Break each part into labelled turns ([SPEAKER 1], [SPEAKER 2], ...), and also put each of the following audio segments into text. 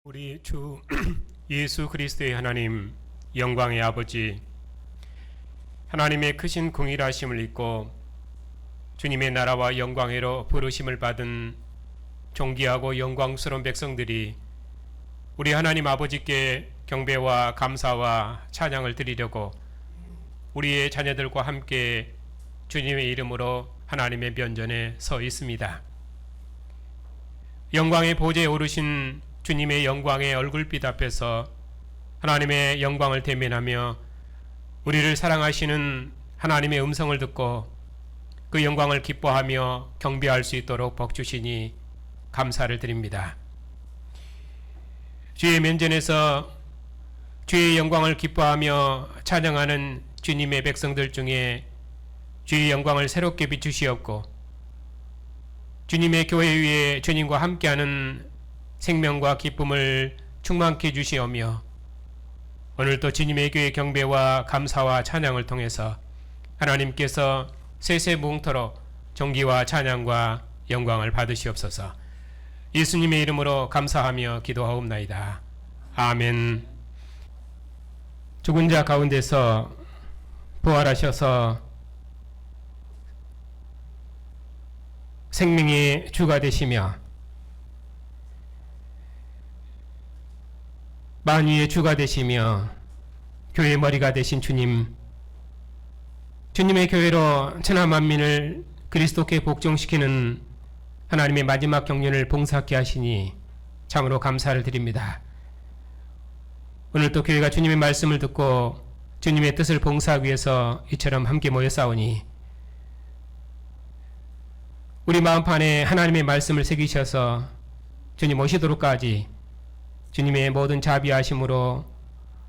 [SPEAKER 1] 우리 주 예수 그리스도의 하나님, 영광의 아버지, 하나님의 크신 공의하심을 잊고 주님의 나라와 영광으로 부르심을 받은 존귀하고 영광스러운 백성들이 우리 하나님 아버지께 경배와 감사와 찬양을 드리려고 우리의 자녀들과 함께 주님의 이름으로 하나님의 면전에 서 있습니다. 영광의 보좌에 오르신 주님의 영광의 얼굴빛 앞에서 하나님의 영광을 대면하며 우리를 사랑하시는 하나님의 음성을 듣고 그 영광을 기뻐하며 경배할 수 있도록 복 주시니 감사를 드립니다. 주의 면전에서 주의 영광을 기뻐하며 찬양하는 주님의 백성들 중에 주의 영광을 새롭게 비추시옵고 주님의 교회 위에 주님과 함께하는 생명과 기쁨을 충만케 해주시오며 오늘도 주님의 교회 경배와 감사와 찬양을 통해서 하나님께서 세세무궁토록 존귀와 찬양과 영광을 받으시옵소서. 예수님의 이름으로 감사하며 기도하옵나이다. 아멘. 죽은 자 가운데서 부활하셔서 생명의 주가 되시며 만유의 주가 되시며 교회의 머리가 되신 주님, 주님의 교회로 천하 만민을 그리스도께 복종시키는 하나님의 마지막 경륜을 봉사하게 하시니 참으로 감사를 드립니다. 오늘도 교회가 주님의 말씀을 듣고 주님의 뜻을 봉사하기 위해서 이처럼 함께 모여 싸우니 우리 마음판에 하나님의 말씀을 새기셔서 주님 오시도록까지 주님의 모든 자비하심으로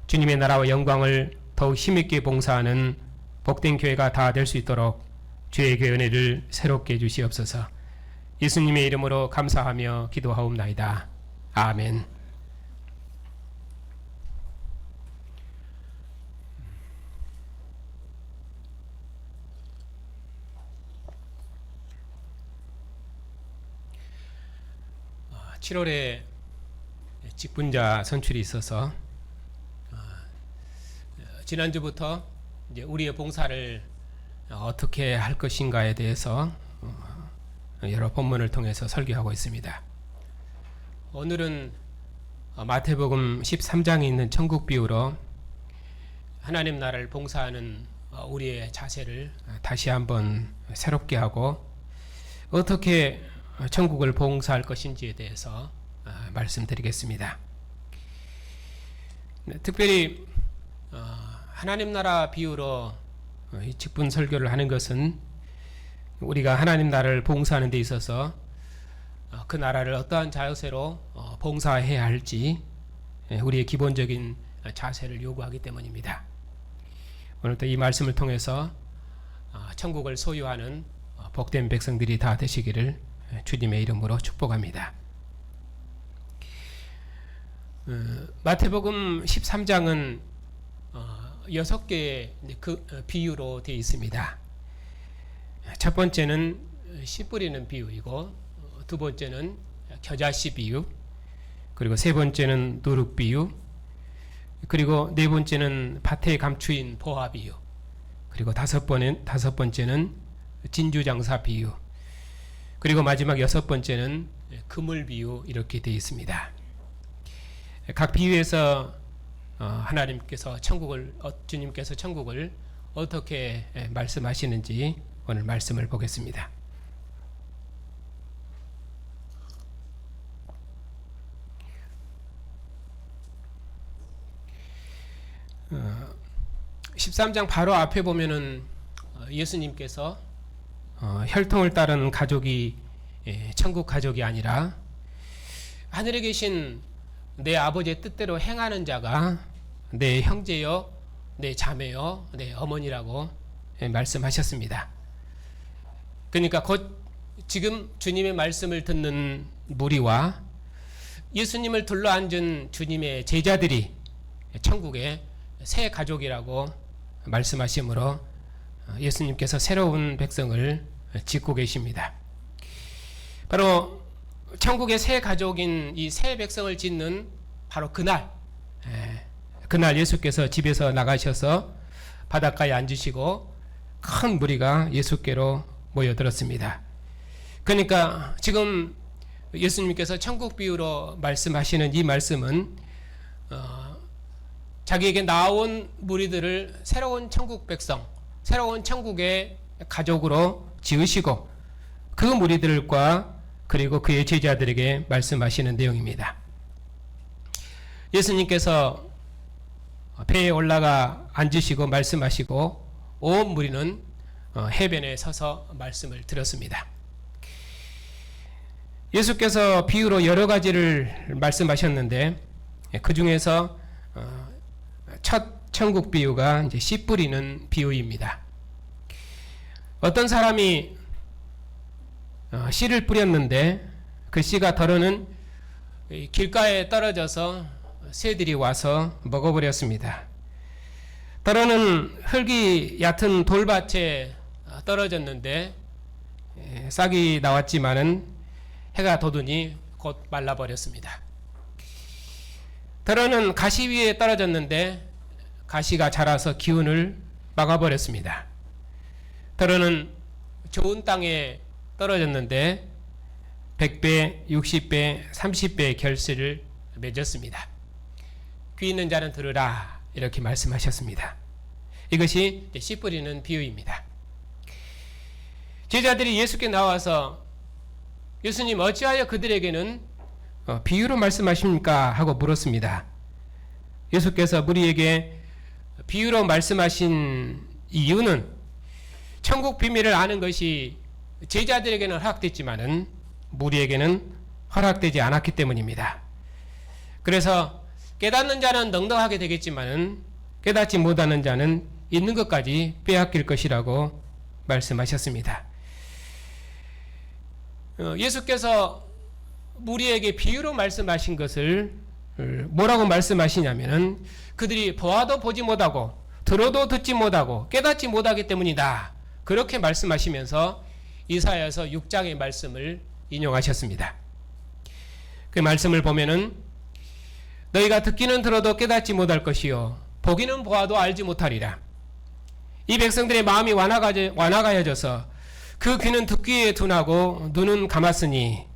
[SPEAKER 1] 주님의 나라와 영광을 더욱 힘있게 봉사하는 복된 교회가 다 될 수 있도록 주의 교회 은혜를 새롭게 해주시옵소서. 예수님의 이름으로 감사하며 기도하옵나이다. 아멘. 아, 7월에 직분자 선출이 있어서 지난주부터 이제 우리의 봉사를 어떻게 할 것인가에 대해서 여러 본문을 통해서 설교하고 있습니다. 오늘은 마태복음 13장에 있는 천국 비유로 하나님 나라를 봉사하는 우리의 자세를 다시 한번 새롭게 하고 어떻게 천국을 봉사할 것인지에 대해서 말씀드리겠습니다. 특별히 하나님 나라 비유로 이 직분 설교를 하는 것은 우리가 하나님 나라를 봉사하는 데 있어서 그 나라를 어떠한 자세로 봉사해야 할지 우리의 기본적인 자세를 요구하기 때문입니다. 오늘도 이 말씀을 통해서 천국을 소유하는 복된 백성들이 다 되시기를 주님의 이름으로 축복합니다. 마태복음 13장은 6개의 그 비유로 되어 있습니다. 첫 번째는 씨 뿌리는 비유이고, 두 번째는 겨자씨 비유, 그리고 세 번째는 누룩 비유, 그리고 네 번째는 밭에 감추인 보화 비유, 그리고 다섯 번째는 진주장사 비유, 그리고 마지막 여섯 번째는 그물 비유, 이렇게 되어 있습니다. 각 비유에서 하나님께서 주님께서 천국을 어떻게 말씀하시는지 오늘 말씀을 보겠습니다. 13장 바로 앞에 보면은 예수님께서 혈통을 따르는 가족이 천국 가족이 아니라 하늘에 계신 내 아버지의 뜻대로 행하는 자가 내 형제요, 내 자매요, 내 어머니라고 말씀하셨습니다. 그러니까 곧 지금 주님의 말씀을 듣는 무리와 예수님을 둘러앉은 주님의 제자들이 천국의 새 가족이라고 말씀하시므로 예수님께서 새로운 백성을 짓고 계십니다. 바로 천국의 새 가족인 이 새 백성을 짓는 바로 그날 예수께서 집에서 나가셔서 바닷가에 앉으시고 큰 무리가 예수께로 모여들었습니다. 그러니까 지금 예수님께서 천국 비유로 말씀하시는 이 말씀은 자기에게 나온 무리들을 새로운 천국 백성, 새로운 천국의 가족으로 지으시고 그 무리들과 그리고 그의 제자들에게 말씀하시는 내용입니다. 예수님께서 배에 올라가 앉으시고 말씀하시고 온 무리는 해변에 서서 말씀을 들었습니다. 예수께서 비유로 여러 가지를 말씀하셨는데 그 중에서 첫 천국 비유가 이제 씨 뿌리는 비유입니다. 어떤 사람이 씨를 뿌렸는데 그 씨가 덜어는 길가에 떨어져서 새들이 와서 먹어버렸습니다. 덜어는 흙이 얕은 돌밭에 떨어졌는데 싹이 나왔지만은 해가 돋으니 곧 말라버렸습니다. 덜어는 가시 위에 떨어졌는데 가시가 자라서 기운을 막아버렸습니다. 덜어는 좋은 땅에 떨어졌는데 100배, 60배, 30배의 결실을 맺었습니다. 귀 있는 자는 들으라 이렇게 말씀하셨습니다. 이것이 씨 뿌리는 비유입니다. 제자들이 예수께 나와서 예수님 어찌하여 그들에게는 비유로 말씀하십니까? 하고 물었습니다. 예수께서 무리에게 비유로 말씀하신 이유는 천국 비밀을 아는 것이 제자들에게는 허락됐지만은 무리에게는 허락되지 않았기 때문입니다. 그래서 깨닫는 자는 넉넉하게 되겠지만은 깨닫지 못하는 자는 있는 것까지 빼앗길 것이라고 말씀하셨습니다. 예수께서 무리에게 비유로 말씀하신 것을 뭐라고 말씀하시냐면은 그들이 보아도 보지 못하고 들어도 듣지 못하고 깨닫지 못하기 때문이다. 그렇게 말씀하시면서 이사야서 6장의 말씀을 인용하셨습니다. 그 말씀을 보면은 너희가 듣기는 들어도 깨닫지 못할 것이요 보기는 보아도 알지 못하리라. 이 백성들의 마음이 완화가여져서 그 귀는 듣기에 둔하고 눈은 감았으니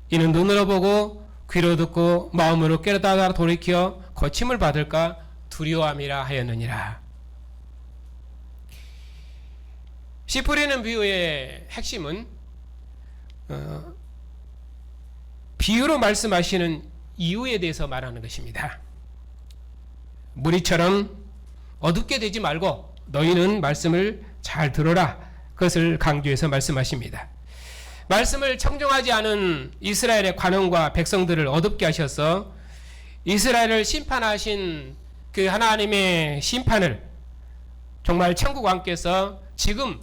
[SPEAKER 1] 이는 눈으로 보고 귀로 듣고 마음으로 깨닫다가 돌이켜 고침을 받을까 두려워함이라 하였느니라. 씨 뿌리는 비유의 핵심은 비유로 말씀하시는 이유에 대해서 말하는 것입니다. 무리처럼 어둡게 되지 말고 너희는 말씀을 잘 들어라. 그것을 강조해서 말씀하십니다. 말씀을 청종하지 않은 이스라엘의 관원과 백성들을 어둡게 하셔서 이스라엘을 심판하신 그 하나님의 심판을 정말 천국 왕께서 지금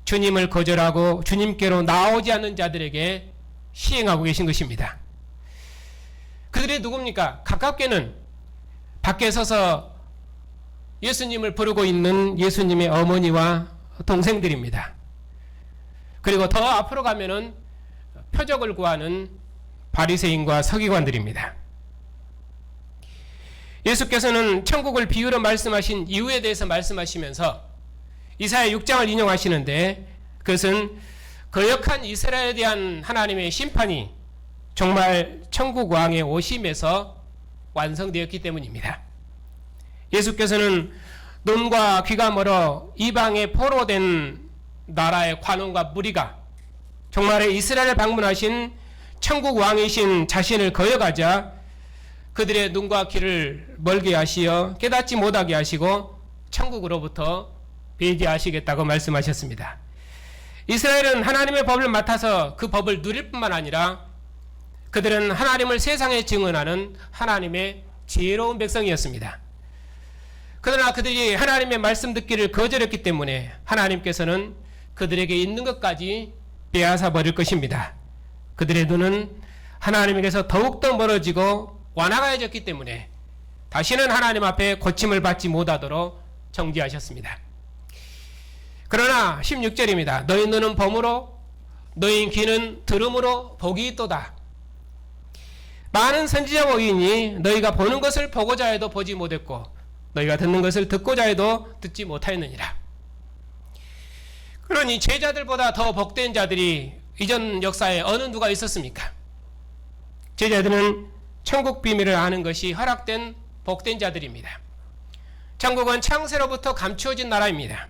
[SPEAKER 1] 주님을 거절하고 주님께로 나오지 않는 자들에게 시행하고 계신 것입니다. 그들이 누굽니까? 가깝게는 밖에 서서 예수님을 부르고 있는 예수님의 어머니와 동생들입니다. 그리고 더 앞으로 가면은 표적을 구하는 바리새인과 서기관들입니다. 예수께서는 천국을 비유로 말씀하신 이유에 대해서 말씀하시면서 이사야 6장을 인용하시는데 그것은 거역한 이스라엘에 대한 하나님의 심판이 정말 천국 왕의 오심에서 완성되었기 때문입니다. 예수께서는 눈과 귀가 멀어 이방에 포로된 나라의 관원과 무리가 정말 이스라엘을 방문하신 천국 왕이신 자신을 거역하자 그들의 눈과 귀를 멀게 하시어 깨닫지 못하게 하시고 천국으로부터 배제하시겠다고 말씀하셨습니다. 이스라엘은 하나님의 법을 맡아서 그 법을 누릴 뿐만 아니라 그들은 하나님을 세상에 증언하는 하나님의 지혜로운 백성이었습니다. 그러나 그들이 하나님의 말씀 듣기를 거절했기 때문에 하나님께서는 그들에게 있는 것까지 빼앗아 버릴 것입니다. 그들의 눈은 하나님에게서 더욱더 멀어지고 완화가해졌기 때문에 다시는 하나님 앞에 고침을 받지 못하도록 정지하셨습니다. 그러나 16절입니다. 너희 눈은 범으로 너희 귀는 들음으로 복이 있도다. 많은 선지자와 의인이 너희가 보는 것을 보고자 해도 보지 못했고 너희가 듣는 것을 듣고자 해도 듣지 못하였느니라. 그러니 제자들보다 더 복된 자들이 이전 역사에 어느 누가 있었습니까? 제자들은 천국 비밀을 아는 것이 허락된 복된 자들입니다. 천국은 창세로부터 감추어진 나라입니다.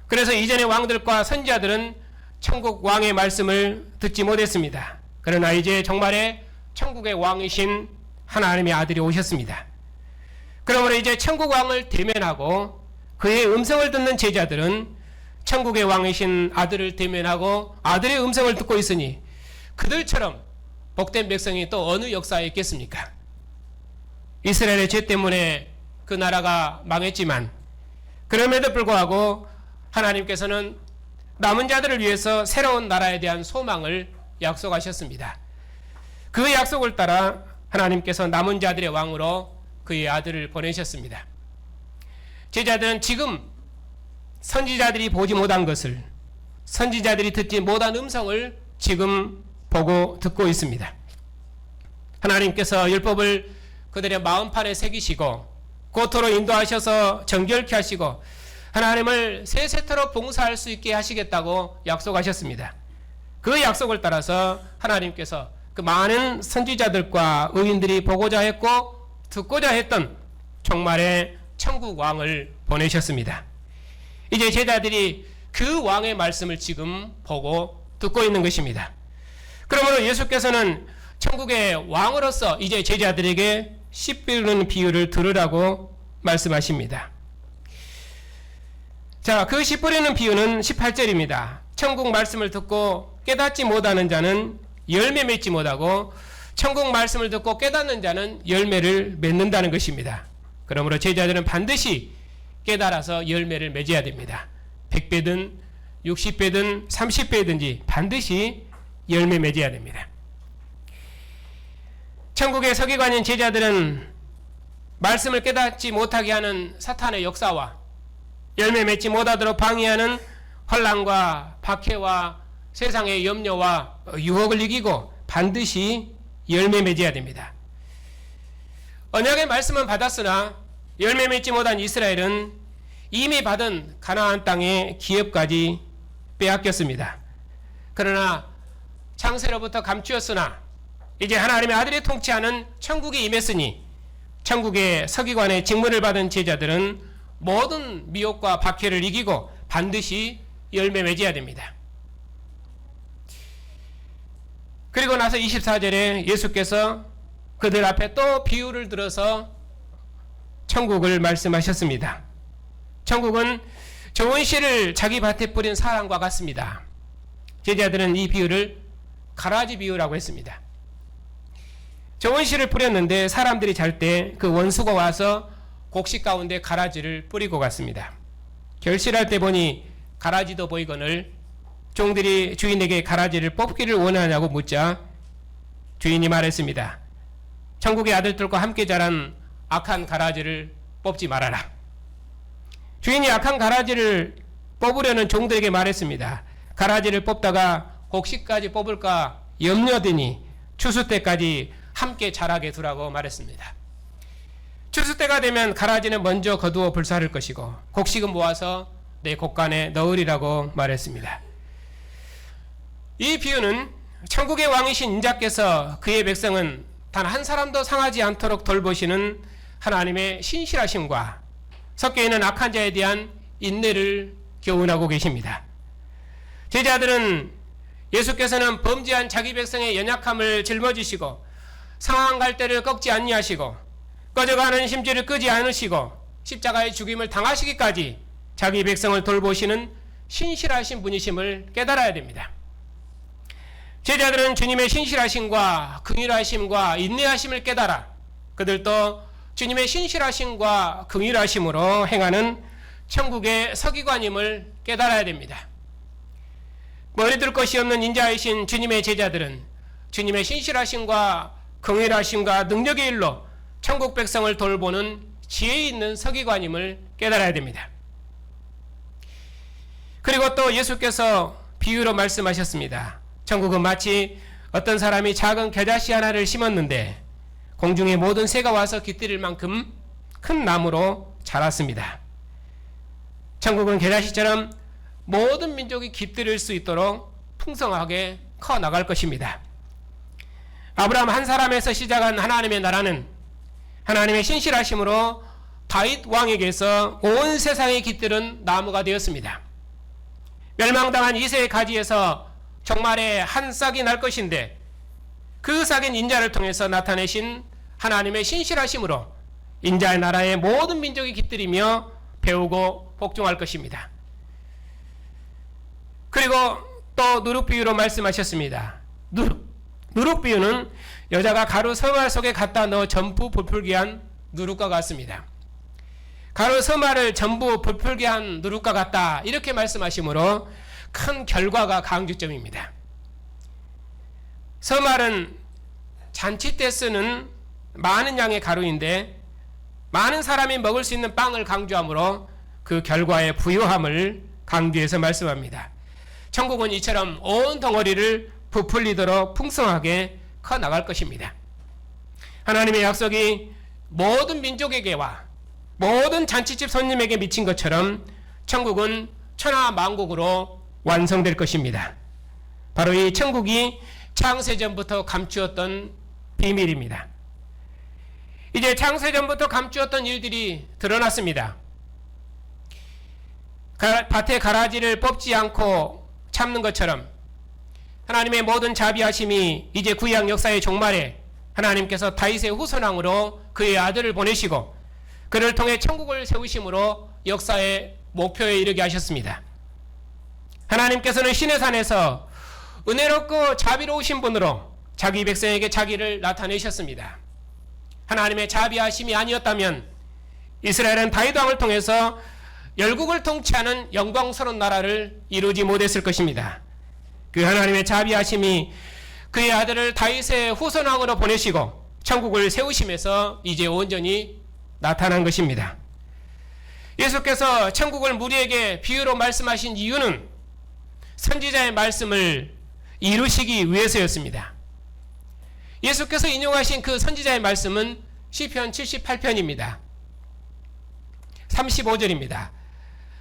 [SPEAKER 1] 그래서 이전의 왕들과 선지자들은 천국 왕의 말씀을 듣지 못했습니다. 그러나 이제 정말의 천국의 왕이신 하나님의 아들이 오셨습니다. 그러므로 이제 천국 왕을 대면하고 그의 음성을 듣는 제자들은 천국의 왕이신 아들을 대면하고 아들의 음성을 듣고 있으니 그들처럼 복된 백성이 또 어느 역사에 있겠습니까? 이스라엘의 죄 때문에 그 나라가 망했지만 그럼에도 불구하고 하나님께서는 남은 자들을 위해서 새로운 나라에 대한 소망을 약속하셨습니다. 그 약속을 따라 하나님께서 남은 자들의 왕으로 그의 아들을 보내셨습니다. 제자들은 지금 선지자들이 보지 못한 것을, 선지자들이 듣지 못한 음성을 지금 보고 듣고 있습니다. 하나님께서 율법을 그들의 마음판에 새기시고 고토로 인도하셔서 정결케 하시고 하나님을 세세토록 봉사할 수 있게 하시겠다고 약속하셨습니다. 그 약속을 따라서 하나님께서 그 많은 선지자들과 의인들이 보고자 했고 듣고자 했던 종말의 천국 왕을 보내셨습니다. 이제 제자들이 그 왕의 말씀을 지금 보고 듣고 있는 것입니다. 그러므로 예수께서는 천국의 왕으로서 이제 제자들에게 씨 뿌리는 비유를 들으라고 말씀하십니다. 자, 그 씨 뿌리는 비유는 18절입니다. 천국 말씀을 듣고 깨닫지 못하는 자는 열매 맺지 못하고 천국 말씀을 듣고 깨닫는 자는 열매를 맺는다는 것입니다. 그러므로 제자들은 반드시 깨달아서 열매를 맺어야 됩니다. 100배든 60배든 30배든지 반드시 열매 맺어야 됩니다. 천국의 서기관인 제자들은 말씀을 깨닫지 못하게 하는 사탄의 역사와 열매 맺지 못하도록 방해하는 환난과 박해와 세상의 염려와 유혹을 이기고 반드시 열매 맺어야 됩니다. 언약의 말씀은 받았으나 열매 맺지 못한 이스라엘은 이미 받은 가나안 땅의 기업까지 빼앗겼습니다. 그러나 창세로부터 감추었으나 이제 하나님의 아들이 통치하는 천국이 임했으니 천국의 서기관의 직분을 받은 제자들은 모든 미혹과 박해를 이기고 반드시 열매 맺어야 됩니다. 그리고 나서 24절에 예수께서 그들 앞에 또 비유를 들어서 천국을 말씀하셨습니다. 천국은 좋은 씨를 자기 밭에 뿌린 사람과 같습니다. 제자들은 이 비유를 가라지 비유라고 했습니다. 좋은 씨를 뿌렸는데 사람들이 잘 때 그 원수가 와서 곡식 가운데 가라지를 뿌리고 갔습니다. 결실할 때 보니 가라지도 보이거늘 종들이 주인에게 가라지를 뽑기를 원하냐고 묻자 주인이 말했습니다. 천국의 아들들과 함께 자란 악한 가라지를 뽑지 말아라. 주인이 악한 가라지를 뽑으려는 종들에게 말했습니다. 가라지를 뽑다가 곡식까지 뽑을까 염려되니 추수 때까지 함께 자라게 두라고 말했습니다. 추수 때가 되면 가라지는 먼저 거두어 불사를 것이고 곡식은 모아서 내 곡간에 넣으리라고 말했습니다. 이 비유는 천국의 왕이신 인자께서 그의 백성은 단 한 사람도 상하지 않도록 돌보시는 하나님의 신실하심과 섞여있는 악한 자에 대한 인내를 교훈하고 계십니다. 제자들은 예수께서는 범죄한 자기 백성의 연약함을 짊어지시고 상한 갈대를 꺾지 아니하시고 꺼져가는 심지를 끄지 않으시고 십자가의 죽임을 당하시기까지 자기 백성을 돌보시는 신실하신 분이심을 깨달아야 됩니다. 제자들은 주님의 신실하심과 긍휼하심과 인내하심을 깨달아 그들도 주님의 신실하심과 긍휼하심으로 행하는 천국의 서기관임을 깨달아야 됩니다. 머리들 것이 없는 인자이신 주님의 제자들은 주님의 신실하심과 긍휼하심과 능력의 일로 천국 백성을 돌보는 지혜 있는 서기관임을 깨달아야 됩니다. 그리고 또 예수께서 비유로 말씀하셨습니다. 천국은 마치 어떤 사람이 작은 겨자씨 하나를 심었는데 공중의 모든 새가 와서 깃들일 만큼 큰 나무로 자랐습니다. 천국은 겨자씨처럼 모든 민족이 깃들일 수 있도록 풍성하게 커 나갈 것입니다. 아브라함 한 사람에서 시작한 하나님의 나라는 하나님의 신실하심으로 다윗 왕에게서 온 세상에 깃들은 나무가 되었습니다. 멸망당한 이새의 가지에서 종말의 한 싹이 날 것인데 그 싹인 인자를 통해서 나타내신 하나님의 신실하심으로 인자의 나라의 모든 민족이 깃들이며 배우고 복종할 것입니다. 그리고 또 누룩비유로 말씀하셨습니다. 누룩비유는 여자가 가루 서말 속에 갖다 넣어 전부 부풀게 한 누룩과 같습니다. 가루 서말을 전부 부풀게 한 누룩과 같다 이렇게 말씀하시므로 큰 결과가 강조점입니다. 서말은 잔치 때 쓰는 많은 양의 가루인데 많은 사람이 먹을 수 있는 빵을 강조하므로 그 결과의 부유함을 강조해서 말씀합니다. 천국은 이처럼 온 덩어리를 부풀리도록 풍성하게 커 나갈 것입니다. 하나님의 약속이 모든 민족에게와 모든 잔치집 손님에게 미친 것처럼 천국은 천하만국으로 완성될 것입니다. 바로 이 천국이 창세전부터 감추었던 비밀입니다. 이제 창세전부터 감추었던 일들이 드러났습니다. 밭에 가라지를 뽑지 않고 참는 것처럼 하나님의 모든 자비하심이 이제 구약 역사의 종말에 하나님께서 다윗의 후손왕으로 그의 아들을 보내시고 그를 통해 천국을 세우심으로 역사의 목표에 이르게 하셨습니다. 하나님께서는 시내산에서 은혜롭고 자비로우신 분으로 자기 백성에게 자기를 나타내셨습니다. 하나님의 자비하심이 아니었다면 이스라엘은 다윗 왕을 통해서 열국을 통치하는 영광스러운 나라를 이루지 못했을 것입니다. 그 하나님의 자비하심이 그의 아들을 다윗의 후손왕으로 보내시고 천국을 세우심에서 이제 온전히 나타난 것입니다. 예수께서 천국을 무리에게 비유로 말씀하신 이유는 선지자의 말씀을 이루시기 위해서였습니다. 예수께서 인용하신 그 선지자의 말씀은 시편 78편입니다. 35절입니다.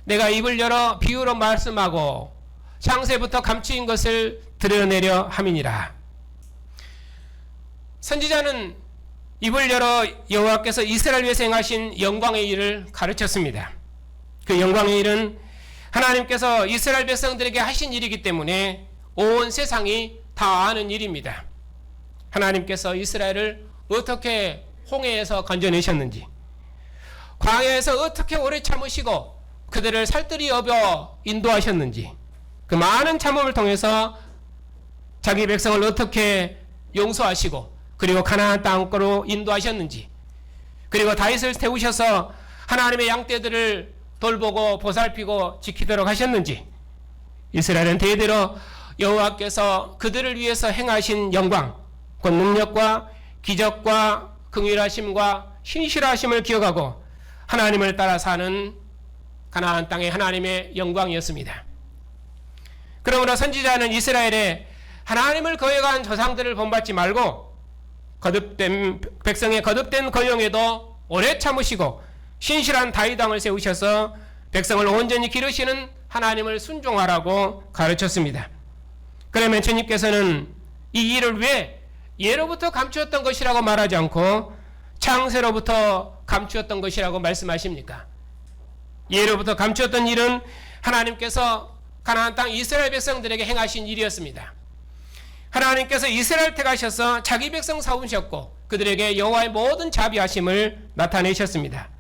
[SPEAKER 1] 내가 입을 열어 비유로 말씀하고 창세부터 감추인 것을 드러내려 함이니라. 선지자는 입을 열어 여호와께서 이스라엘 위해서 행하신 영광의 일을 가르쳤습니다. 그 영광의 일은 하나님께서 이스라엘 백성들에게 하신 일이기 때문에 온 세상이 다 아는 일입니다. 하나님께서 이스라엘을 어떻게 홍해에서 건져내셨는지, 광야에서 어떻게 오래 참으시고 그들을 살뜰히 업여 인도하셨는지, 그 많은 참음을 통해서 자기 백성을 어떻게 용서하시고 그리고 가나안 땅으로 인도하셨는지, 그리고 다윗을 세우셔서 하나님의 양떼들을 돌보고 보살피고 지키도록 하셨는지, 이스라엘은 대대로 여호와께서 그들을 위해서 행하신 영광, 그 능력과 기적과 긍휼하심과 신실하심을 기억하고 하나님을 따라 사는 가나안 땅의 하나님의 영광이었습니다. 그러므로 선지자는 이스라엘에 하나님을 거역한 조상들을 본받지 말고 거듭된 백성의 거듭된 거용에도 오래 참으시고 신실한 다윗 왕을 세우셔서 백성을 온전히 기르시는 하나님을 순종하라고 가르쳤습니다. 그러면 주님께서는 이 일을 왜 예로부터 감추었던 것이라고 말하지 않고 창세로부터 감추었던 것이라고 말씀하십니까? 예로부터 감추었던 일은 하나님께서 가나안 땅 이스라엘 백성들에게 행하신 일이었습니다. 하나님께서 이스라엘 택하셔서 자기 백성 사우셨고 그들에게 여호와의 모든 자비하심을 나타내셨습니다.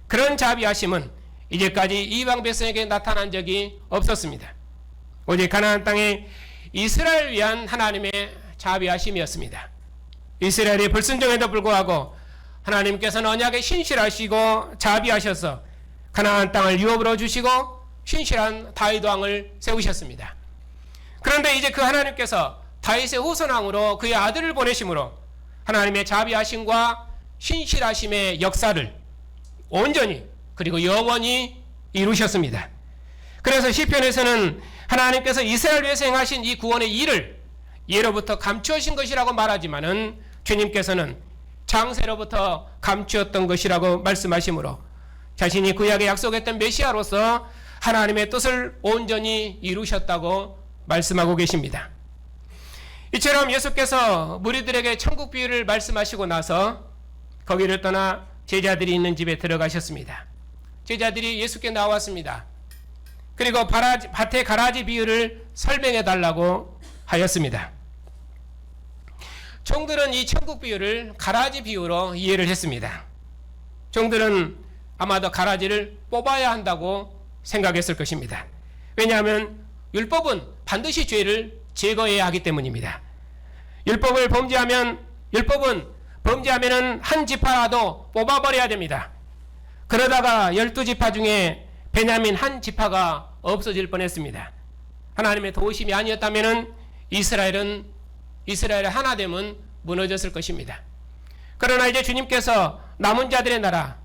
[SPEAKER 1] 그런 자비하심은 이제까지 이방 백성에게 나타난 적이 없었습니다. 오직 가나안 땅에 이스라엘 위한 하나님의 자비하심이었습니다. 이스라엘이 불순종에도 불구하고 하나님께서는 언약에 신실하시고 자비하셔서 가나안 땅을 유업으로 주시고 신실한 다윗 왕을 세우셨습니다. 그런데 이제 그 하나님께서 다윗의 후손왕으로 그의 아들을 보내심으로 하나님의 자비하심과 신실하심의 역사를 온전히 그리고 영원히 이루셨습니다. 그래서 시편에서는 하나님께서 이스라엘 위해서 행하신 이 구원의 일을 예로부터 감추어진 것이라고 말하지만은 주님께서는 장세로부터 감추었던 것이라고 말씀하시므로 자신이 구약에 약속했던 메시아로서 하나님의 뜻을 온전히 이루셨다고 말씀하고 계십니다. 이처럼 예수께서 무리들에게 천국 비유를 말씀하시고 나서 거기를 떠나 제자들이 있는 집에 들어가셨습니다. 제자들이 예수께 나왔습니다. 그리고 밭의 가라지 비유를 설명해 달라고 하였습니다. 종들은 이 천국 비유를 가라지 비유로 이해를 했습니다. 종들은 아마도 가라지를 뽑아야 한다고 생각했을 것입니다. 왜냐하면 율법은 반드시 죄를 제거해야 하기 때문입니다. 율법은 범죄하면은 한 지파라도 뽑아버려야 됩니다. 그러다가 12지파 중에 베냐민 한 지파가 없어질 뻔했습니다. 하나님의 도우심이 아니었다면은 이스라엘의 하나됨은 무너졌을 것입니다. 그러나 이제 주님께서 남은 자들의 나라,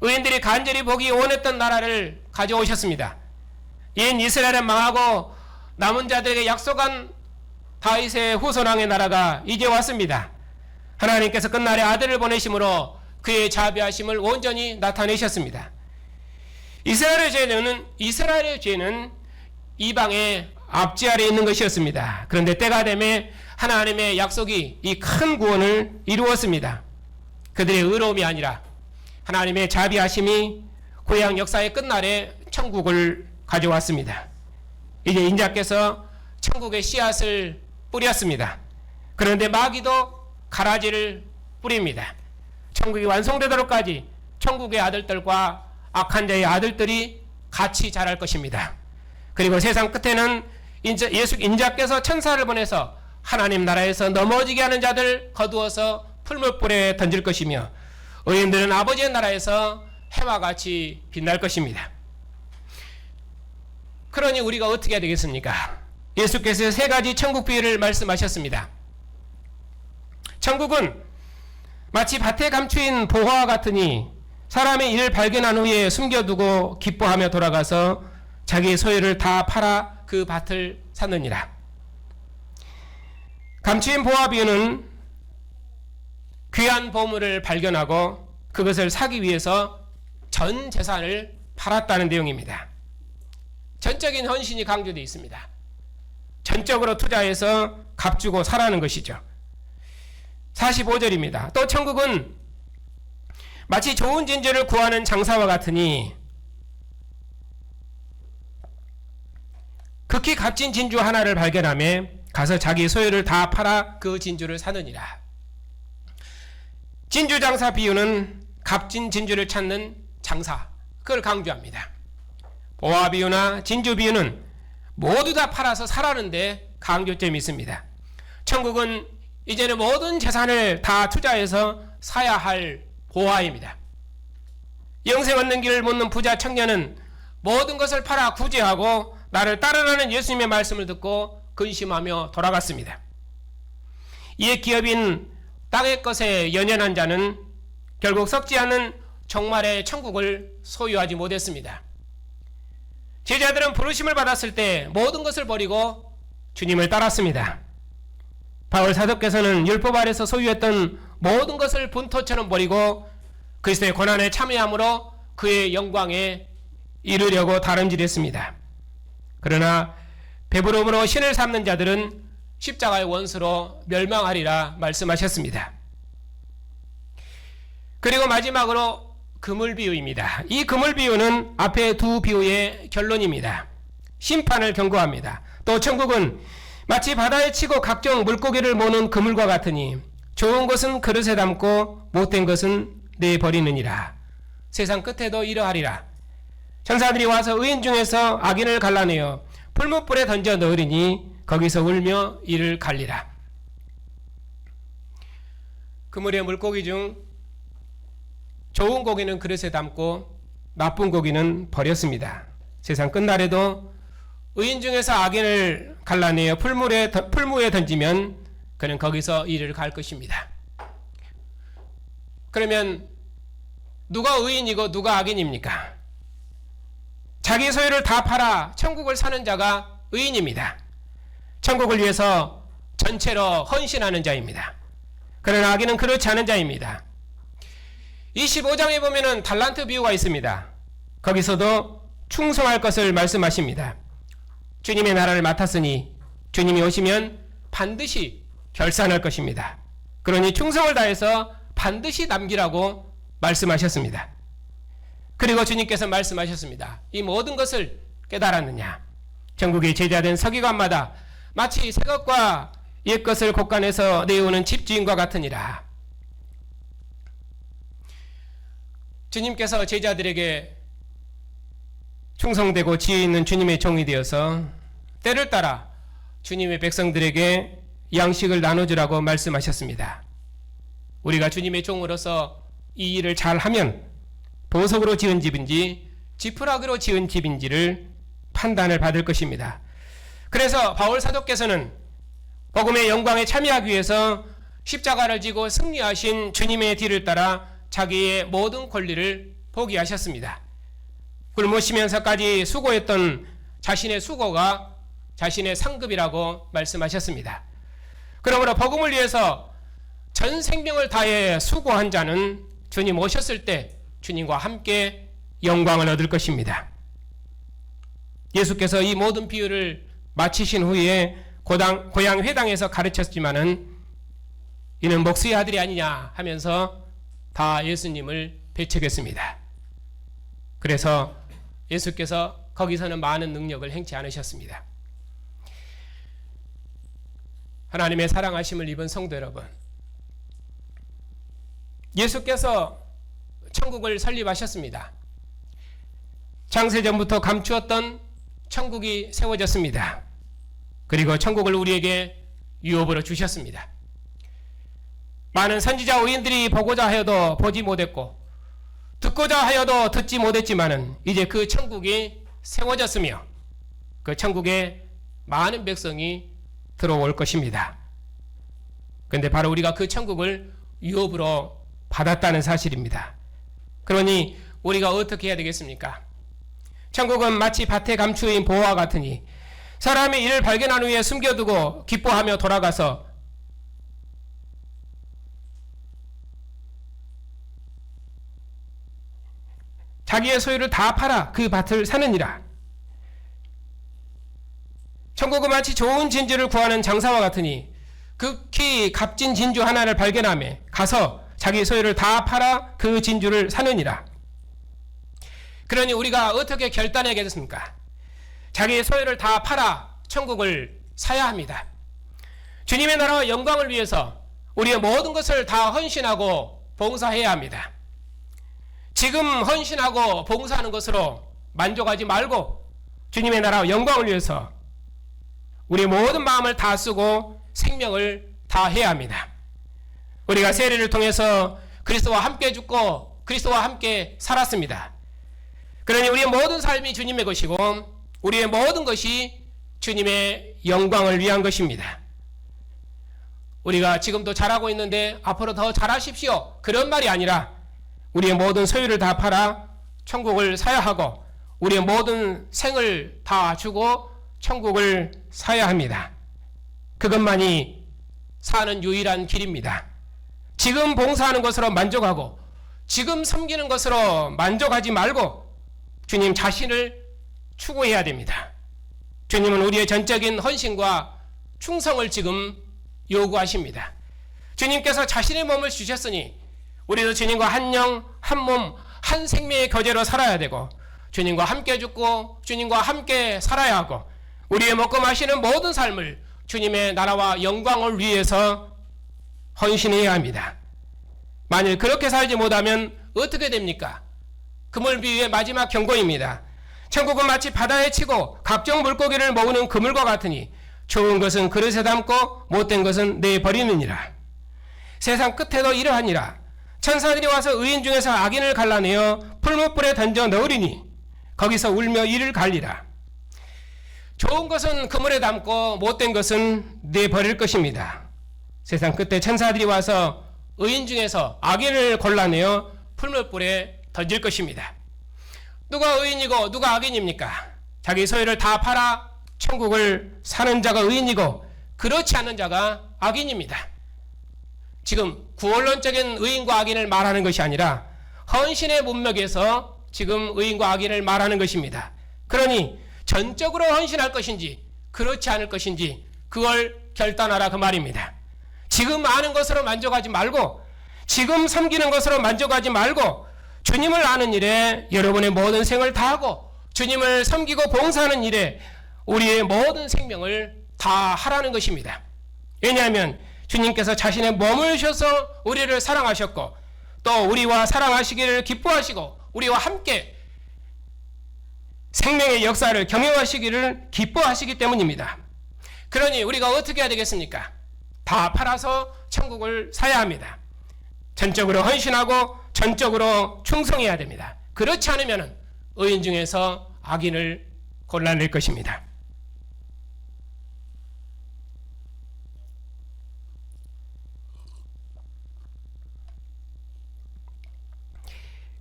[SPEAKER 1] 의인들이 간절히 보기 원했던 나라를 가져오셨습니다. 옛 이스라엘은 망하고 남은 자들에게 약속한 다윗의 후손왕의 나라가 이제 왔습니다. 하나님께서 끝날에 아들을 보내심으로 그의 자비하심을 온전히 나타내셨습니다. 이스라엘의 죄는 이방의 압제 아래 있는 것이었습니다. 그런데 때가 되매 하나님의 약속이 이 큰 구원을 이루었습니다. 그들의 의로움이 아니라 하나님의 자비하심이 구약 역사의 끝날에 천국을 가져왔습니다. 이제 인자께서 천국의 씨앗을 뿌렸습니다. 그런데 마귀도 가라지를 뿌립니다. 천국이 완성되도록까지 천국의 아들들과 악한 자의 아들들이 같이 자랄 것입니다. 그리고 세상 끝에는 인자께서 천사를 보내서 하나님 나라에서 넘어지게 하는 자들 거두어서 풀무불에 던질 것이며 의인들은 아버지의 나라에서 해와 같이 빛날 것입니다. 그러니 우리가 어떻게 해야 되겠습니까? 예수께서 세 가지 천국 비유를 말씀하셨습니다. 천국은 마치 밭에 감추인 보화와 같으니 사람의 일을 발견한 후에 숨겨두고 기뻐하며 돌아가서 자기의 소유를 다 팔아 그 밭을 샀느니라. 감추인 보화 비유는 귀한 보물을 발견하고 그것을 사기 위해서 전 재산을 팔았다는 내용입니다. 전적인 헌신이 강조되어 있습니다. 전적으로 투자해서 값주고 사라는 것이죠. 45절입니다. 또 천국은 마치 좋은 진주를 구하는 장사와 같으니 극히 값진 진주 하나를 발견하며 가서 자기 소유를 다 팔아 그 진주를 사느니라. 진주 장사 비유는 값진 진주를 찾는 장사, 그걸 강조합니다. 보화 비유나 진주 비유는 모두 다 팔아서 사라는데 강조점이 있습니다. 천국은 이제는 모든 재산을 다 투자해서 사야 할 보화입니다. 영생 얻는 길을 묻는 부자 청년은 모든 것을 팔아 구제하고 나를 따르라는 예수님의 말씀을 듣고 근심하며 돌아갔습니다. 이에 기업인 땅의 것에 연연한 자는 결국 썩지 않는 종말의 천국을 소유하지 못했습니다. 제자들은 부르심을 받았을 때 모든 것을 버리고 주님을 따랐습니다. 바울 사도께서는 율법 아래서 소유했던 모든 것을 분토처럼 버리고 그리스도의 고난에 참여함으로 그의 영광에 이르려고 다름질했습니다. 그러나 배부름으로 신을 삼는 자들은 십자가의 원수로 멸망하리라 말씀하셨습니다. 그리고 마지막으로 그물 비유입니다. 이 그물 비유는 앞에 두 비유의 결론입니다. 심판을 경고합니다. 또 천국은 마치 바다에 치고 각종 물고기를 모는 그물과 같으니 좋은 것은 그릇에 담고 못된 것은 내버리느니라. 세상 끝에도 이러하리라. 천사들이 와서 의인 중에서 악인을 갈라내어 풀무불에 던져 넣으리니 거기서 울며 이를 갈리라. 그물의 물고기 중 좋은 고기는 그릇에 담고 나쁜 고기는 버렸습니다. 세상 끝날에도 의인 중에서 악인을 갈라내어 풀무에 던지면 그는 거기서 이를 갈 것입니다. 그러면 누가 의인이고 누가 악인입니까? 자기 소유를 다 팔아 천국을 사는 자가 의인입니다. 천국을 위해서 전체로 헌신하는 자입니다. 그러나 악인은 그렇지 않은 자입니다. 25장에 보면은 달란트 비유가 있습니다. 거기서도 충성할 것을 말씀하십니다. 주님의 나라를 맡았으니 주님이 오시면 반드시 결산할 것입니다. 그러니 충성을 다해서 반드시 남기라고 말씀하셨습니다. 그리고 주님께서 말씀하셨습니다. 이 모든 것을 깨달았느냐? 전국의 제자된 서기관마다 마치 새 것과 옛 것을 곳간에서 내어오는 집주인과 같으니라. 주님께서 제자들에게 충성되고 지혜 있는 주님의 종이 되어서 때를 따라 주님의 백성들에게 양식을 나눠주라고 말씀하셨습니다. 우리가 주님의 종으로서 이 일을 잘하면 보석으로 지은 집인지 지푸라기로 지은 집인지를 판단을 받을 것입니다. 그래서 바울 사도께서는 복음의 영광에 참여하기 위해서 십자가를 지고 승리하신 주님의 뒤를 따라 자기의 모든 권리를 포기하셨습니다. 굶으시면서까지 수고했던 자신의 수고가 자신의 상급이라고 말씀하셨습니다. 그러므로 복음을 위해서 전 생명을 다해 수고한 자는 주님 오셨을 때 주님과 함께 영광을 얻을 것입니다. 예수께서 이 모든 비유를 마치신 후에 고향 회당에서 가르쳤지만은 이는 목수의 아들이 아니냐 하면서 다 예수님을 배척했습니다. 그래서 예수께서 거기서는 많은 능력을 행치 않으셨습니다. 하나님의 사랑하심을 입은 성도 여러분, 예수께서 천국을 설립하셨습니다. 창세전부터 감추었던 천국이 세워졌습니다. 그리고 천국을 우리에게 유업으로 주셨습니다. 많은 선지자 의인들이 보고자 하여도 보지 못했고 듣고자 하여도 듣지 못했지만은 이제 그 천국이 세워졌으며 그 천국에 많은 백성이 들어올 것입니다. 그런데 바로 우리가 그 천국을 유업으로 받았다는 사실입니다. 그러니 우리가 어떻게 해야 되겠습니까? 천국은 마치 밭에 감추인 보화와 같으니 사람이 이를 발견한 후에 숨겨두고 기뻐하며 돌아가서 자기의 소유를 다 팔아 그 밭을 사느니라. 천국은 마치 좋은 진주를 구하는 장사와 같으니 극히 값진 진주 하나를 발견하며 가서 자기 소유를 다 팔아 그 진주를 사느니라. 그러니 우리가 어떻게 결단하겠습니까? 자기의 소유를 다 팔아 천국을 사야 합니다. 주님의 나라와 영광을 위해서 우리의 모든 것을 다 헌신하고 봉사해야 합니다. 지금 헌신하고 봉사하는 것으로 만족하지 말고 주님의 나라와 영광을 위해서 우리의 모든 마음을 다 쓰고 생명을 다 해야 합니다. 우리가 세례를 통해서 그리스도와 함께 죽고 그리스도와 함께 살았습니다. 그러니 우리의 모든 삶이 주님의 것이고 우리의 모든 것이 주님의 영광을 위한 것입니다. 우리가 지금도 잘하고 있는데 앞으로 더 잘하십시오. 그런 말이 아니라 우리의 모든 소유를 다 팔아 천국을 사야 하고 우리의 모든 생을 다 주고 천국을 사야 합니다. 그것만이 사는 유일한 길입니다. 지금 봉사하는 것으로 만족하고 지금 섬기는 것으로 만족하지 말고 주님 자신을 추구해야 됩니다. 주님은 우리의 전적인 헌신과 충성을 지금 요구하십니다. 주님께서 자신의 몸을 주셨으니 우리도 주님과 한 영, 한 몸, 한 생명의 교제로 살아야 되고 주님과 함께 죽고 주님과 함께 살아야 하고 우리의 먹고 마시는 모든 삶을 주님의 나라와 영광을 위해서 헌신해야 합니다. 만일 그렇게 살지 못하면 어떻게 됩니까? 그물 비유의 마지막 경고입니다. 천국은 마치 바다에 치고 각종 물고기를 모으는 그물과 같으니 좋은 것은 그릇에 담고 못된 것은 내버리느니라. 세상 끝에도 이러하니라. 천사들이 와서 의인 중에서 악인을 갈라내어 풀무불에 던져 넣으리니 거기서 울며 이를 갈리라. 좋은 것은 그물에 담고 못된 것은 내버릴 것입니다. 세상 끝에 천사들이 와서 의인 중에서 악인을 골라내어 풀무불에 던질 것입니다. 누가 의인이고 누가 악인입니까? 자기 소유를 다 팔아 천국을 사는 자가 의인이고 그렇지 않는 자가 악인입니다. 지금 구원론적인 의인과 악인을 말하는 것이 아니라 헌신의 문맥에서 지금 의인과 악인을 말하는 것입니다. 그러니 전적으로 헌신할 것인지 그렇지 않을 것인지 그걸 결단하라 그 말입니다. 지금 아는 것으로 만족하지 말고 지금 섬기는 것으로 만족하지 말고 주님을 아는 일에 여러분의 모든 생을 다하고 주님을 섬기고 봉사하는 일에 우리의 모든 생명을 다 하라는 것입니다. 왜냐하면 주님께서 자신의 몸을 주셔서 우리를 사랑하셨고 또 우리와 사랑하시기를 기뻐하시고 우리와 함께 생명의 역사를 경영하시기를 기뻐하시기 때문입니다. 그러니 우리가 어떻게 해야 되겠습니까? 다 팔아서 천국을 사야 합니다. 전적으로 헌신하고 전적으로 충성해야 됩니다. 그렇지 않으면 의인 중에서 악인을 골라낼 것입니다.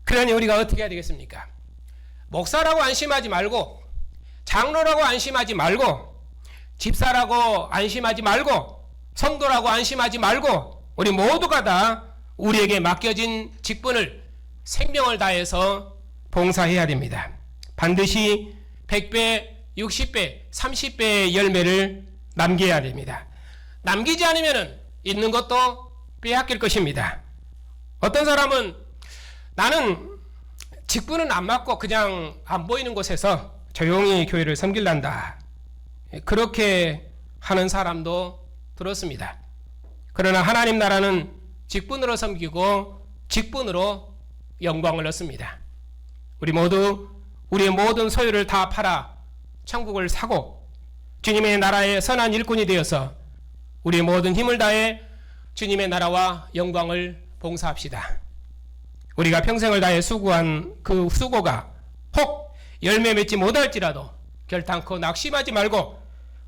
[SPEAKER 1] 그러니 우리가 어떻게 해야 되겠습니까? 목사라고 안심하지 말고 장로라고 안심하지 말고 집사라고 안심하지 말고 성도라고 안심하지 말고 우리 모두가 다 우리에게 맡겨진 직분을 생명을 다해서 봉사해야 됩니다. 반드시 100배, 60배, 30배의 열매를 남겨야 됩니다. 남기지 않으면 있는 것도 빼앗길 것입니다. 어떤 사람은 나는 직분은 안 맡고 그냥 안 보이는 곳에서 조용히 교회를 섬길란다. 그렇게 하는 사람도 들었습니다. 그러나 하나님 나라는 직분으로 섬기고 직분으로 영광을 얻습니다. 우리 모두 우리의 모든 소유를 다 팔아 천국을 사고 주님의 나라의 선한 일꾼이 되어서 우리의 모든 힘을 다해 주님의 나라와 영광을 봉사합시다. 우리가 평생을 다해 수고한 그 수고가 혹 열매 맺지 못할지라도 결단코 낙심하지 말고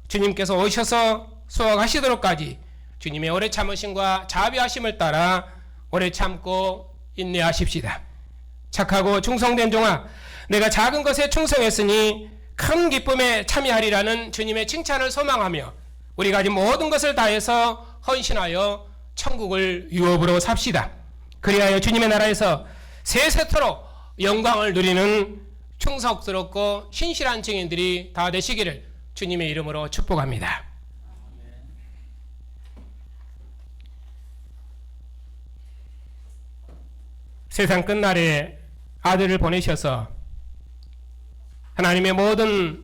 [SPEAKER 1] 주님께서 오셔서 수확하시도록까지 주님의 오래 참으심과 자비하심을 따라 오래 참고 인내하십시다. 착하고 충성된 종아, 내가 작은 것에 충성했으니 큰 기쁨에 참여하리라는 주님의 칭찬을 소망하며 우리가 가진 모든 것을 다해서 헌신하여 천국을 유업으로 삽시다. 그리하여 주님의 나라에서 세세토록 영광을 누리는 충성스럽고 신실한 증인들이 다 되시기를 주님의 이름으로 축복합니다. 세상 끝날에 아들을 보내셔서 하나님의 모든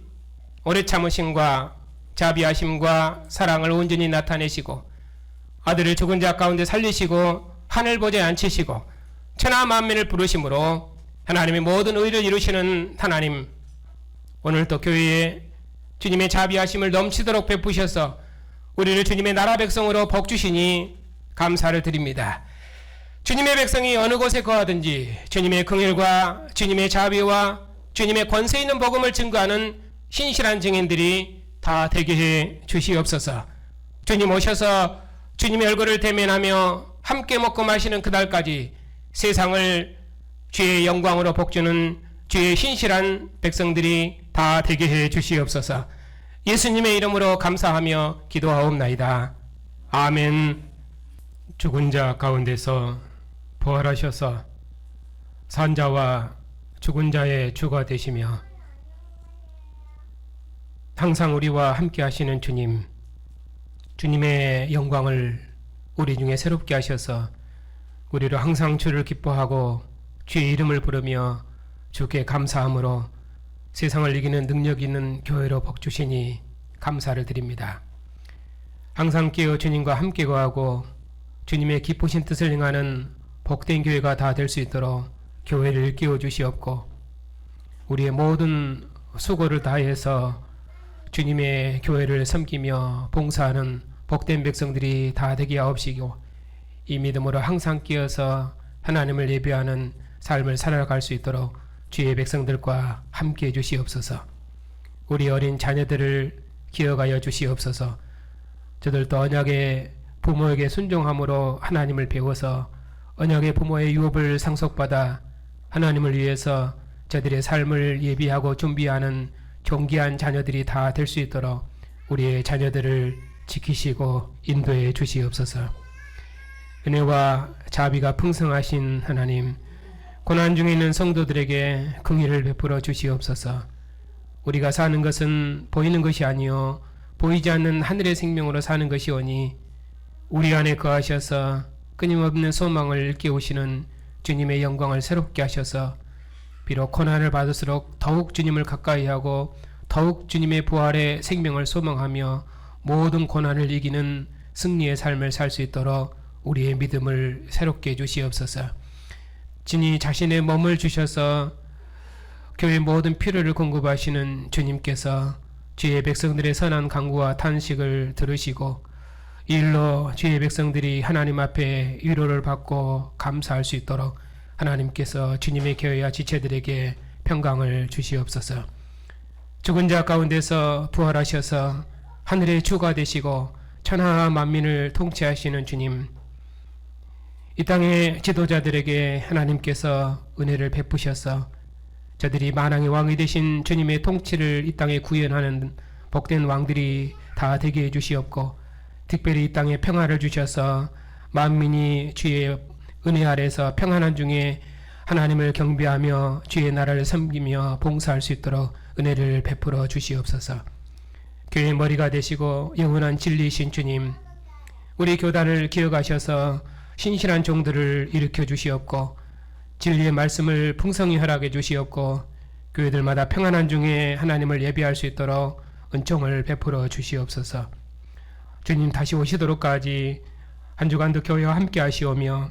[SPEAKER 1] 오래 참으심과 자비하심과 사랑을 온전히 나타내시고 아들을 죽은 자 가운데 살리시고 하늘 보좌에 앉히시고 천하 만민을 부르심으로 하나님의 모든 의를 이루시는 하나님, 오늘도 교회에 주님의 자비하심을 넘치도록 베푸셔서 우리를 주님의 나라 백성으로 복주시니 감사를 드립니다. 주님의 백성이 어느 곳에 거하든지 주님의 긍휼과 주님의 자비와 주님의 권세 있는 복음을 증거하는 신실한 증인들이 다 되게 해 주시옵소서. 주님 오셔서 주님의 얼굴을 대면하며 함께 먹고 마시는 그날까지 세상을 주의 영광으로 복주는 주의 신실한 백성들이 다 되게 해 주시옵소서. 예수님의 이름으로 감사하며 기도하옵나이다. 아멘. 죽은 자 가운데서 부활하셔서 산자와 죽은 자의 주가 되시며 항상 우리와 함께 하시는 주님, 주님의 영광을 우리 중에 새롭게 하셔서 우리를 항상 주를 기뻐하고 주의 이름을 부르며 주께 감사함으로 세상을 이기는 능력 있는 교회로 복주시니 감사를 드립니다. 항상 깨어 주님과 함께 거하고 주님의 기쁘신 뜻을 행하는 복된 교회가 다 될 수 있도록 교회를 깨워 주시옵고 우리의 모든 수고를 다해서 주님의 교회를 섬기며 봉사하는 복된 백성들이 다 되게 하옵시고 이 믿음으로 항상 끼어서 하나님을 예배하는 삶을 살아갈 수 있도록 주의 백성들과 함께 해 주시옵소서. 우리 어린 자녀들을 기억하여 주시옵소서. 저들도 언약의 부모에게 순종함으로 하나님을 배워서 언약의 부모의 유업을 상속받아 하나님을 위해서 저들의 삶을 예비하고 준비하는 존귀한 자녀들이 다 될 수 있도록 우리의 자녀들을 지키시고 인도해 주시옵소서. 은혜와 자비가 풍성하신 하나님, 고난 중에 있는 성도들에게 긍휼을 베풀어 주시옵소서. 우리가 사는 것은 보이는 것이 아니요 보이지 않는 하늘의 생명으로 사는 것이오니 우리 안에 거하셔서 끊임없는 소망을 일깨우시는 주님의 영광을 새롭게 하셔서 비록 고난을 받을수록 더욱 주님을 가까이하고 더욱 주님의 부활의 생명을 소망하며 모든 고난을 이기는 승리의 삶을 살 수 있도록 우리의 믿음을 새롭게 해주시옵소서. 진히 자신의 몸을 주셔서 교회 모든 필요를 공급하시는 주님께서 주의 백성들의 선한 간구와 탄식을 들으시고 이 일로 주의 백성들이 하나님 앞에 위로를 받고 감사할 수 있도록 하나님께서 주님의 교회와 지체들에게 평강을 주시옵소서. 죽은 자 가운데서 부활하셔서 하늘의 주가 되시고 천하 만민을 통치하시는 주님, 이 땅의 지도자들에게 하나님께서 은혜를 베푸셔서 저들이 만왕의 왕이 되신 주님의 통치를 이 땅에 구현하는 복된 왕들이 다 되게 해주시옵고 특별히 이 땅에 평화를 주셔서 만민이 주의 은혜 아래서 평안한 중에 하나님을 경배하며 주의 나라를 섬기며 봉사할 수 있도록 은혜를 베풀어 주시옵소서. 교회의 머리가 되시고 영원한 진리이신 주님, 우리 교단을 기억하셔서 신실한 종들을 일으켜 주시옵고 진리의 말씀을 풍성히 허락해 주시옵고 교회들마다 평안한 중에 하나님을 예배할 수 있도록 은총을 베풀어 주시옵소서. 주님 다시 오시도록까지 한 주간도 교회와 함께 하시오며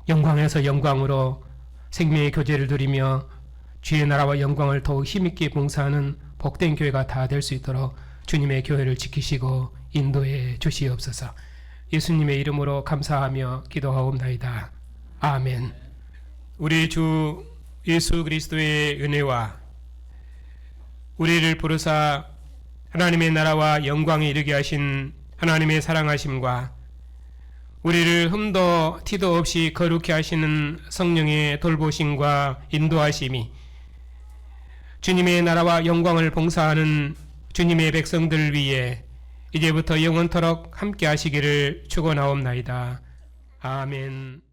[SPEAKER 1] 영광에서 영광으로 생명의 교제를 누리며 주의 나라와 영광을 더욱 힘있게 봉사하는 복된 교회가 다 될 수 있도록 주님의 교회를 지키시고 인도해 주시옵소서. 예수님의 이름으로 감사하며 기도하옵나이다. 아멘. 우리 주 예수 그리스도의 은혜와 우리를 부르사 하나님의 나라와 영광에 이르게 하신 하나님의 사랑하심과 우리를 흠도 티도 없이 거룩히 하시는 성령의 돌보심과 인도하심이 주님의 나라와 영광을 봉사하는 주님의 백성들 위에 이제부터 영원토록 함께 하시기를 축원하옵나이다. 아멘.